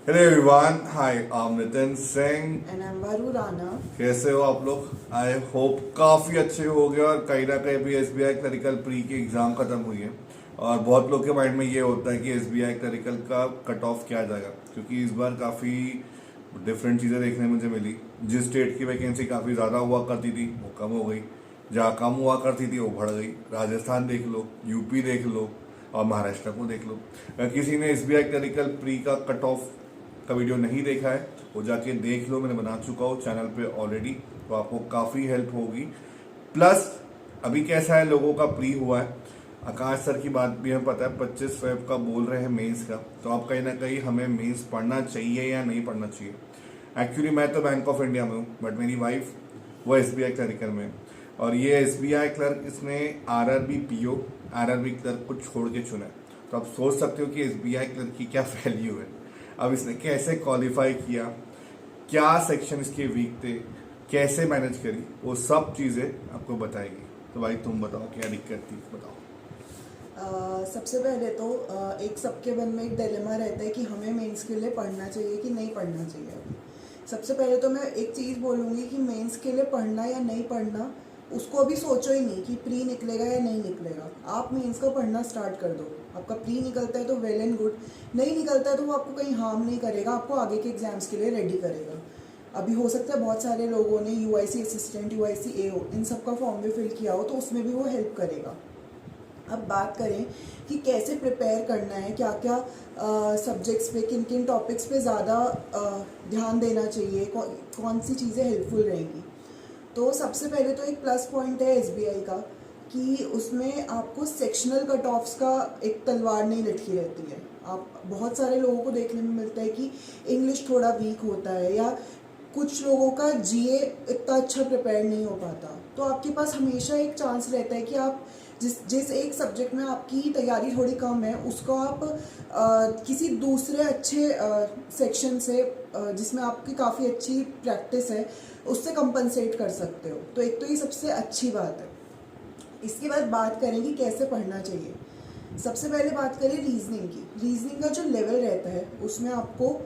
Hello everyone, hi I am Nitin Singh. And I am वरु राणा। कैसे हो आप लोग? आई होप काफ़ी अच्छे हो गए और कहीं ना कहीं भी एसबीआई क्लरिकल प्री की एग्ज़ाम ख़त्म हुई है। और बहुत लोग के माइंड में ये होता है कि एसबीआई क्लरिकल का कट ऑफ क्या जाएगा, क्योंकि इस बार काफ़ी डिफरेंट चीज़ें देखने मुझे मिली। जिस स्टेट की वैकेंसी काफ़ी ज़्यादा हुआ करती थी वो कम हो गई, जहाँ कम हुआ करती थी वो बढ़ गई। राजस्थान देख लो, यूपी देख लो और महाराष्ट्र को देख लो। अगर किसी ने एसबीआई क्लरिकल प्री का कट ऑफ का वीडियो नहीं देखा है वो जाके देख लो, मैंने बना चुका हूँ चैनल पे ऑलरेडी, तो आपको काफ़ी हेल्प होगी। प्लस अभी कैसा है, लोगों का प्री हुआ है, आकाश सर की बात भी हमें पता है 25 फेब का बोल रहे हैं मेंस का, तो आप कहीं ना कहीं हमें मेंस पढ़ना चाहिए या नहीं पढ़ना चाहिए। एक्चुअली मैं तो बैंक ऑफ इंडिया में हूँ, बट मेरी वाइफ वो एसबीआई क्लरिकल में है। और ये एसबीआई क्लर्क इसने आरआरबी पीओ आरआरबी क्लर्क को छोड़ के चुना है। तो आप सोच सकते हो कि एसबीआई क्लर्क की क्या वैल्यू है। अब इसने कैसे क्वालिफाई किया, क्या सेक्शन इसके वीक थे, कैसे मैनेज करी, वो सब चीज़ें आपको बताएगी। तो भाई तुम बताओ क्या दिक्कत थी, बताओ। सबसे पहले तो एक सबके मन में एक डिलेमा रहता है कि हमें मेंस के लिए पढ़ना चाहिए कि नहीं पढ़ना चाहिए। अभी सबसे पहले तो मैं एक चीज़ बोलूँगी कि मेंस के लिए पढ़ना या नहीं पढ़ना उसको अभी सोचो ही नहीं कि प्री निकलेगा या नहीं निकलेगा। आप मेंस का पढ़ना स्टार्ट कर दो। आपका प्री निकलता है तो वेल एंड गुड, नहीं निकलता है तो वो आपको कहीं हार्म नहीं करेगा, आपको आगे के एग्जाम्स के लिए रेडी करेगा। अभी हो सकता है बहुत सारे लोगों ने यूआईसी असिस्टेंट, यूआईसी एओ इन सब का फॉर्म भी फिल किया हो, तो उसमें भी वो हेल्प करेगा। अब बात करें कि कैसे प्रिपेयर करना है, क्या क्या सब्जेक्ट्स पे, किन किन टॉपिक्स पे ज़्यादा ध्यान देना चाहिए, कौन सी चीज़ें हेल्पफुल रहेंगी। तो सबसे पहले तो एक प्लस पॉइंट है एसबीआई का कि उसमें आपको सेक्शनल कट ऑफ्स का एक तलवार नहीं लटकी रहती है। आप बहुत सारे लोगों को देखने में मिलता है कि इंग्लिश थोड़ा वीक होता है या कुछ लोगों का जीए इतना अच्छा प्रिपेयर नहीं हो पाता, तो आपके पास हमेशा एक चांस रहता है कि आप जिस एक सब्जेक्ट में आपकी तैयारी थोड़ी कम है उसको आप किसी दूसरे अच्छे सेक्शन से जिसमें आपकी काफ़ी अच्छी प्रैक्टिस है उससे कंपनसेट कर सकते हो। तो एक तो ये सबसे अच्छी बात है। इसके बाद बात करें कि कैसे पढ़ना चाहिए। सबसे पहले बात करें रीजनिंग की। रीजनिंग का जो लेवल रहता है उसमें आपको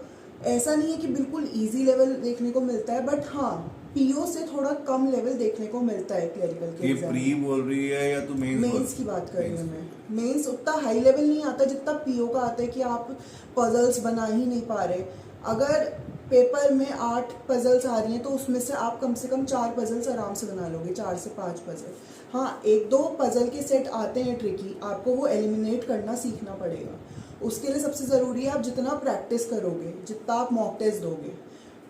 ऐसा नहीं है कि बिल्कुल इजी लेवल देखने को मिलता है, बट हाँ पीओ से थोड़ा कम लेवल देखने को मिलता है क्लरिकल के ये एग्जाम। प्री बोल रही है या तू मेंस की बात कर रही हूँ मैं। मेंस उतना हाई लेवल नहीं आता जितना पीओ का आता है कि आप पजल्स बना ही नहीं पा रहे। अगर पेपर में 8 पजल्स आ रही हैं तो उसमें से कम 4 पजल्स आराम से बना लोगे, 4 से 5 पजल। हाँ, एक दो पजल के सेट आते हैं ट्रिकी, आपको वो एलिमिनेट करना सीखना पड़ेगा। उसके लिए सबसे ज़रूरी है आप जितना प्रैक्टिस करोगे, जितना आप मॉक टेस्ट दोगे,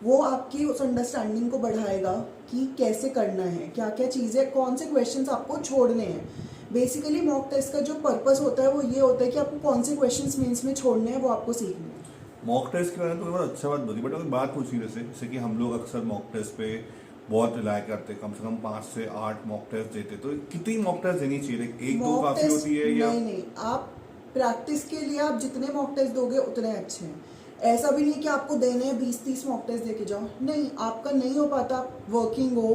वो आपकी उस अंडरस्टैंडिंग को बढ़ाएगा कि कैसे करना है, क्या क्या चीज़ें, कौन से क्वेश्चंस आपको छोड़ने हैं। बेसिकली मॉक टेस्ट का जो पर्पस होता है वो ये होता है कि आपको कौन से क्वेश्चंस मेंस में छोड़ने हैं वो आपको सीखने हैं। मॉक टेस्ट के बारे में तो बहुत अच्छा बात बोली, बट अगर बात पूछी जैसे कि हम लोग अक्सर मॉक टेस्ट पे बहुत रिलाय करते, कम से कम 5 से 8 मॉक टेस्ट देते, तो कितनी मॉक टेस्ट देनी चाहिए? एक दो मॉक काफी टेस्ट होती है या नहीं, आप प्रैक्टिस के लिए आप जितने मॉक टेस्ट दोगे उतने अच्छे हैं। ऐसा भी नहीं कि आपको देने हैं 20-30 मॉक टेस्ट दे के जाओ, नहीं, आपका नहीं हो पाता, वर्किंग हो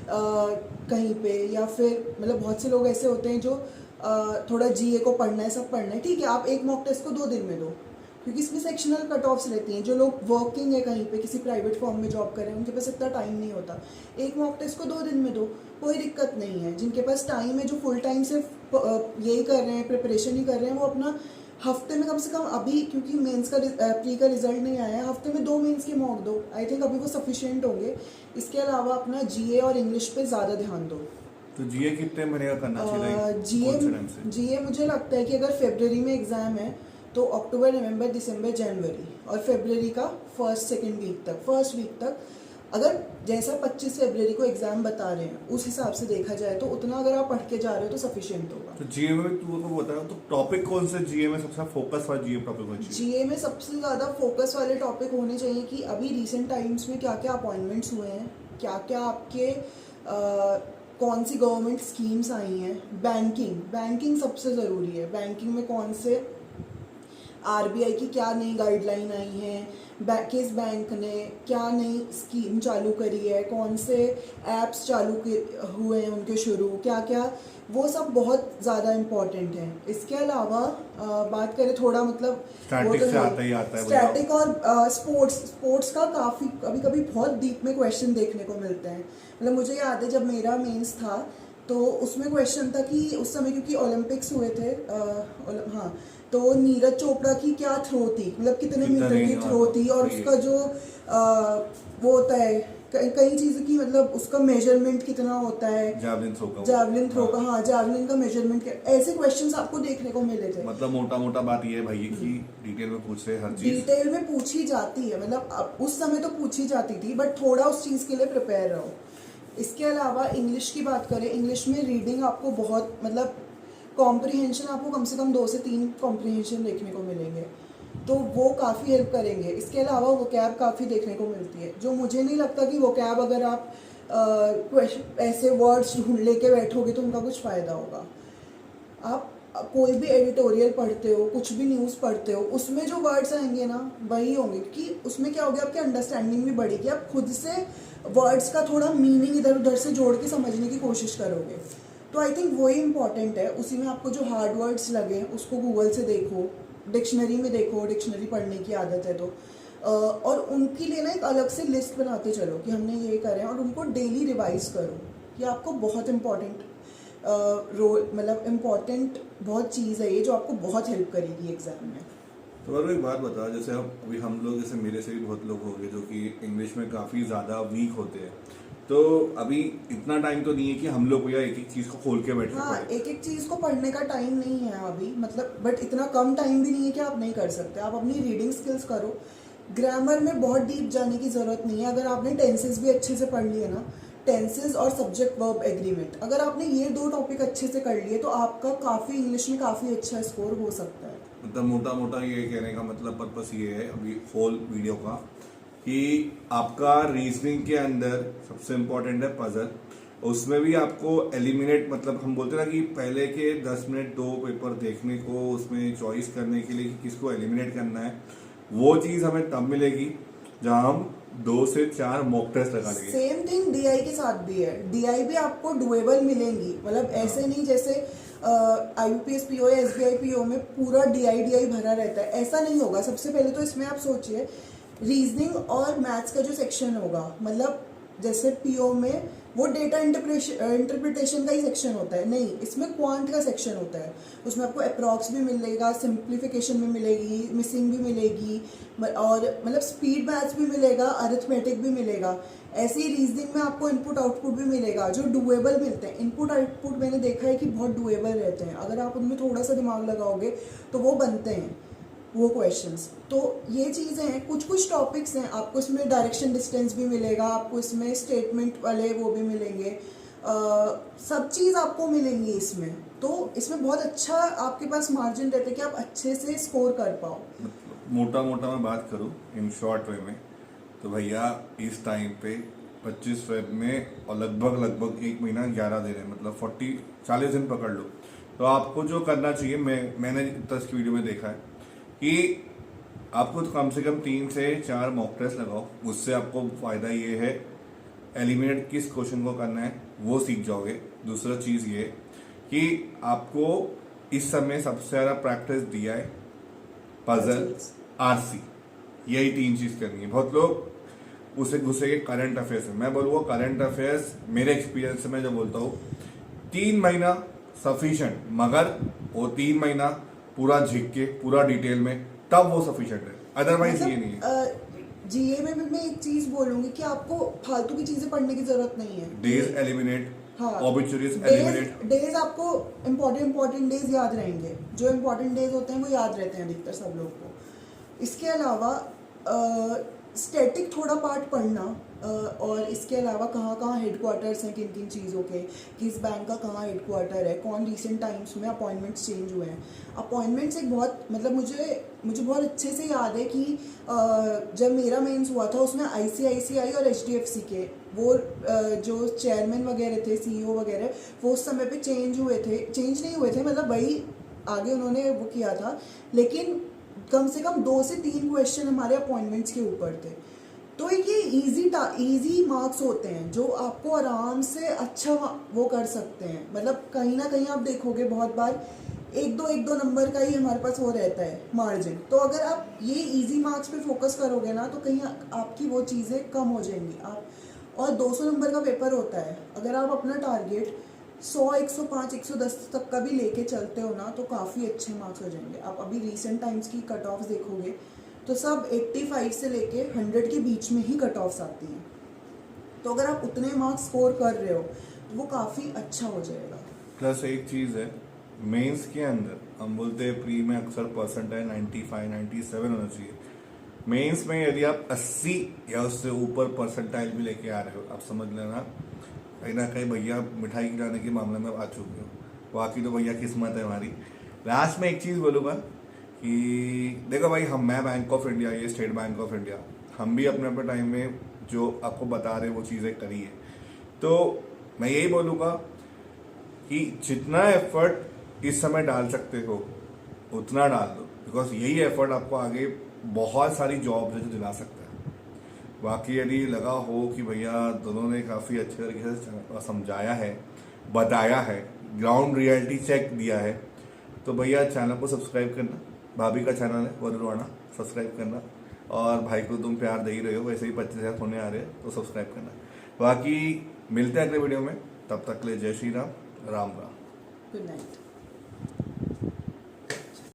कहीं पे, या फिर मतलब बहुत से लोग ऐसे होते हैं जो थोड़ा जीए को पढ़ना है, सब पढ़ना है, ठीक है, आप एक मॉक टेस्ट को 2 दिन में दो, क्योंकि इसमें सेक्शनल कट ऑफ्स रहती हैं। जो लोग वर्किंग है कहीं पे, किसी प्राइवेट फॉर्म में जॉब कर रहे हैं, उनके पास इतना टाइम नहीं होता। एक मॉक टेस्ट को 2 दिन में दो, कोई दिक्कत नहीं है। जिनके पास टाइम है, जो फुल टाइम से यही कर रहे हैं, प्रिपरेशन ही कर रहे हैं, वो अपना हफ्ते में कम से कम, अभी क्योंकि मेंस का प्री का रिजल्ट नहीं आया है, हफ्ते में 2 मेंस के मॉक दो, आई थिंक अभी वो सफिशिएंट होंगे। इसके अलावा अपना जीए और इंग्लिश पे ज़्यादा ध्यान दो। तो जीए कितने महीने का करना चाहिए? जीए मुझे लगता है कि अगर फरवरी में एग्ज़ाम है तो अक्टूबर, नवंबर, दिसंबर, जनवरी और फरवरी का फर्स्ट वीक तक, अगर जैसा 25 फरवरी को एग्ज़ाम बता रहे हैं उस हिसाब से देखा जाए तो उतना अगर आप पढ़ के जा रहे हो तो सफिशिएंट होगा। तो जीए में तू को बता, तो टॉपिक कौन से जीए में सबसे फोकस वाला जीए टॉपिक होना चाहिए? जीए में सबसे ज़्यादा फोकस वाले टॉपिक होने चाहिए कि अभी रिसेंट टाइम्स में क्या क्या अपॉइंटमेंट्स हुए हैं, क्या क्या आपके कौन सी गवर्नमेंट स्कीम्स आई हैं। बैंकिंग सबसे ज़रूरी है। बैंकिंग में कौन से आरबीआई की क्या नई गाइडलाइन आई है, किस बैंक ने क्या नई स्कीम चालू करी है, कौन से ऐप्स हुए हैं उनके शुरू, क्या क्या, वो सब बहुत ज़्यादा इम्पोर्टेंट है। इसके अलावा बात करें थोड़ा मतलब स्टैटिक से आता ही आता है भैया। स्टैटिक और स्पोर्ट्स का काफ़ी कभी कभी बहुत डीप में क्वेश्चन देखने को मिलते हैं। मतलब मुझे याद है जब मेरा मेंस था तो उसमें क्वेश्चन था कि उस समय क्योंकि ओलंपिक्स हुए थे, हाँ, तो नीरज चोपड़ा की क्या थ्रो थी, मतलब कितने मीटर की थ्रो थी, और उसका जो वो होता है कई चीज़ों की, मतलब उसका मेजरमेंट कितना होता है, जावलिन थ्रो का हाँ, जावलिन का मेजरमेंट, ऐसे क्वेश्चंस आपको देखने को मिले थे। मतलब मोटा मोटा बात ये है भैया कि डिटेल में पूछ रहे हर चीज, डिटेल में पूछी जाती है, मतलब उस समय तो पूछी जाती थी, बट थोड़ा उस चीज़ के लिए प्रिपेयर रहो। इसके अलावा इंग्लिश की बात करें, इंग्लिश में रीडिंग आपको बहुत, मतलब कॉम्प्रिहेंशन आपको कम से कम 2 से 3 कॉम्प्रिहेंशन देखने को मिलेंगे, तो वो काफ़ी हेल्प करेंगे। इसके अलावा वो कैब काफ़ी देखने को मिलती है, जो मुझे नहीं लगता कि वो कैब अगर आप ऐसे वर्ड्स ढूंढ लेके बैठोगे तो उनका कुछ फ़ायदा होगा। आप कोई भी एडिटोरियल पढ़ते हो, कुछ भी न्यूज़ पढ़ते हो, उसमें जो वर्ड्स आएंगे ना वही होंगे, क्योंकि उसमें क्या होगा, आपकी अंडरस्टैंडिंग भी बढ़ेगी, आप खुद से वर्ड्स का थोड़ा मीनिंग इधर उधर से जोड़ के समझने की कोशिश करोगे। तो आई थिंक वही इंपॉर्टेंट है। उसी में आपको जो हार्ड वर्ड्स लगे उसको गूगल से देखो, डिक्शनरी में देखो, डिक्शनरी पढ़ने की आदत है तो और उनके लिए ना एक अलग से लिस्ट बनाते चलो कि हमने ये करें, और उनको डेली रिवाइज करो। ये आपको बहुत इम्पॉर्टेंट रोल, मतलब इम्पॉर्टेंट बहुत चीज़ है ये, जो आपको बहुत हेल्प करेगी एग्जाम में। तो मेरे को एक बात बता, जैसे अभी हम लोग, जैसे मेरे से भी बहुत लोग हो गए जो कि इंग्लिश में काफ़ी ज़्यादा वीक होते हैं, तो अभी इतना टाइम तो नहीं है कि हम लोग भैया एक एक चीज़ को खोल के बैठे हाँ, पड़े। एक एक चीज़ को पढ़ने का टाइम नहीं है अभी, मतलब बट इतना कम टाइम भी नहीं है कि आप नहीं कर सकते। आप अपनी रीडिंग स्किल्स करो, ग्रामर में बहुत डीप जाने की ज़रूरत नहीं है। अगर आपने टेंसेस भी अच्छे से पढ़ लिए ना, टेंसेस और सब्जेक्ट वर्ब एग्रीमेंट, अगर आपने ये 2 टॉपिक अच्छे से कर लिए तो आपका काफ़ी इंग्लिश में काफ़ी अच्छा स्कोर हो सकता है। मतलब मोटा मोटा ये कहने का मतलब पर्पस ये है अभी होल वीडियो का, कि आपका रीजनिंग के अंदर सबसे इम्पोर्टेंट है पजल। उसमें भी आपको एलिमिनेट, मतलब हम बोलते हैं ना कि पहले के 10 मिनट 2 पेपर देखने को, उसमें चॉइस करने के लिए कि किसको एलिमिनेट करना है, वो चीज़ हमें तब मिलेगी जहाँ हम 2 से 4 मॉक टेस्ट लगा लेंगे। सेम थिंग डीआई के साथ भी है, डीआई भी आपको डुएबल मिलेंगी, मतलब ऐसे नहीं जैसे आईयूपीएस पीओ या एसबीआई पीओ में पूरा डीआई भरा रहता है, ऐसा नहीं होगा। सबसे पहले तो इसमें आप सोचिए, रीजनिंग और मैथ्स का जो सेक्शन होगा, मतलब जैसे पीओ में वो डेटा इंटरप्रिटेशन का ही सेक्शन होता है, नहीं, इसमें क्वांट का सेक्शन होता है। उसमें आपको अप्रॉक्स भी मिलेगा, सिंप्लीफिकेशन भी मिलेगी, मिसिंग भी मिलेगी, और मतलब स्पीड मैथ्स भी मिलेगा, अरिथमेटिक भी मिलेगा। ऐसे ही रीजनिंग में आपको इनपुट आउटपुट भी मिलेगा, जो डुएबल मिलते हैं। इनपुट आउटपुट मैंने देखा है कि बहुत डुएबल रहते हैं, अगर आप उनमें थोड़ा सा दिमाग लगाओगे तो वो बनते हैं वो क्वेश्चंस। तो ये चीज़ें हैं, कुछ कुछ टॉपिक्स हैं, आपको इसमें डायरेक्शन डिस्टेंस भी मिलेगा, आपको इसमें स्टेटमेंट वाले वो भी मिलेंगे, सब चीज़ आपको मिलेंगी इसमें। तो इसमें बहुत अच्छा आपके पास मार्जिन रहता है कि आप अच्छे से स्कोर कर पाओ। मोटा मोटा मैं बात करूँ इन शॉर्ट वे में, तो भैया इस टाइम पे 25 फेब में और लगभग 1 महीना 11 दिन है, मतलब 40 दिन पकड़ लो। तो आपको जो करना चाहिए, मैंने जितना इसकी वीडियो में देखा है कि आपको तो कम से कम 3 से 4 मॉक टेस्ट लगाओ। उससे आपको फ़ायदा ये है, एलिमिनेट किस क्वेश्चन को करना है वो सीख जाओगे। दूसरा चीज़ ये कि आपको इस समय सबसे ज़्यादा प्रैक्टिस दिया है पजल, आरसी, यही 3 चीज़ करनी है। बहुत लोग उसे घुसेंगे करंट अफेयर्स में। मैं बोलूँगा करंट अफेयर्स मेरे एक्सपीरियंस से मैं जो बोलता हूँ 3 महीना सफिशेंट, मगर वो 3 महीना पूरा झिक के पूरा डिटेल में, तब वो सफिशिएंट है, अदरवाइज ये नहीं है। जीए में भी मैं एक चीज बोलूंगी कि आपको फालतू की चीजें पढ़ने की जरूरत नहीं है। डेज एलिमिनेट, हाँ, ऑबिचुरीज एलिमिनेट। डेज आपको इम्पोर्टेंट डेज याद रहेंगे, जो इम्पोर्टेंट डेज होते हैं वो याद रहते हैं अधिकतर सब लोग को। इसके अलावा स्टैटिक थोड़ा पार्ट पढ़ना, और इसके अलावा कहाँ कहाँ हेडक्वार्टर्स हैं किन किन चीज़ों के, किस बैंक का कहाँ हेडक्वार्टर है, कौन रिसेंट टाइम्स में अपॉइंटमेंट्स चेंज हुए हैं। अपॉइंटमेंट्स एक बहुत, मतलब मुझे बहुत अच्छे से याद है कि जब मेरा मेंस हुआ था उसमें आईसीआईसीआई और एचडीएफसी के वो जो चेयरमैन वगैरह थे, सीईओ वगैरह, वो उस समय पे चेंज नहीं हुए थे, मतलब वही आगे उन्होंने वो किया था, लेकिन कम से कम 2 से 3 क्वेश्चन हमारे अपॉइंटमेंट्स के ऊपर थे। तो ये इजी मार्क्स होते हैं जो आपको आराम से अच्छा वो कर सकते हैं। मतलब कहीं ना कहीं आप देखोगे बहुत बार एक दो नंबर का ही हमारे पास वो रहता है मार्जिन। तो अगर आप ये इजी मार्क्स पे फोकस करोगे ना तो कहीं आपकी वो चीज़ें कम हो जाएंगी। आप और 200 नंबर का पेपर होता है, अगर आप अपना टारगेट 100, 105, 110 तक का भी लेके चलते हो ना तो काफ़ी अच्छे मार्क्स हो जाएंगे। आप अभी रिसेंट टाइम्स की कट ऑफ्स देखोगे तो सब 85 से लेके 100 के बीच में ही कट ऑफ्स आती हैं। तो अगर आप उतने मार्क्स स्कोर कर रहे हो तो वो काफ़ी अच्छा हो जाएगा। प्लस एक चीज़ है, मेंस के अंदर हम बोलते हैं प्री में अक्सर परसेंटाइल 95, 97 होना चाहिए। मेंस में यदि आप 80 या उससे ऊपर परसेंटाइल भी लेके आ रहे हो, आप समझ लेना कहीं ना कहीं भैया मिठाई खिलाने के मामले में आ चुके हो। बाकी तो भैया किस्मत है हमारी। लास्ट में एक चीज़ बोलूँगा कि देखो भाई, मैं बैंक ऑफ इंडिया, ये स्टेट बैंक ऑफ इंडिया, हम भी अपने अपने टाइम में जो आपको बता रहे वो चीज़ें करी है। तो मैं यही बोलूँगा कि जितना एफर्ट इस समय डाल सकते हो उतना डाल दो, बिकॉज यही एफर्ट आपको आगे बहुत सारी जॉब जो दिला सकता है। बाकी यदि लगा हो कि भैया दोनों ने काफ़ी अच्छे तरीके से समझाया है, बताया है, ग्राउंड रियलिटी चेक दिया है, तो भैया चैनल को सब्सक्राइब करना। भाभी का चैनल है वरुण, सब्सक्राइब करना। और भाई को तुम प्यार दे ही रहे हो, वैसे ही 25,000 होने आ रहे हैं तो सब्सक्राइब करना। बाकी मिलते हैं अगले वीडियो में, तब तक के लिए जय श्री राम, राम राम। Good night.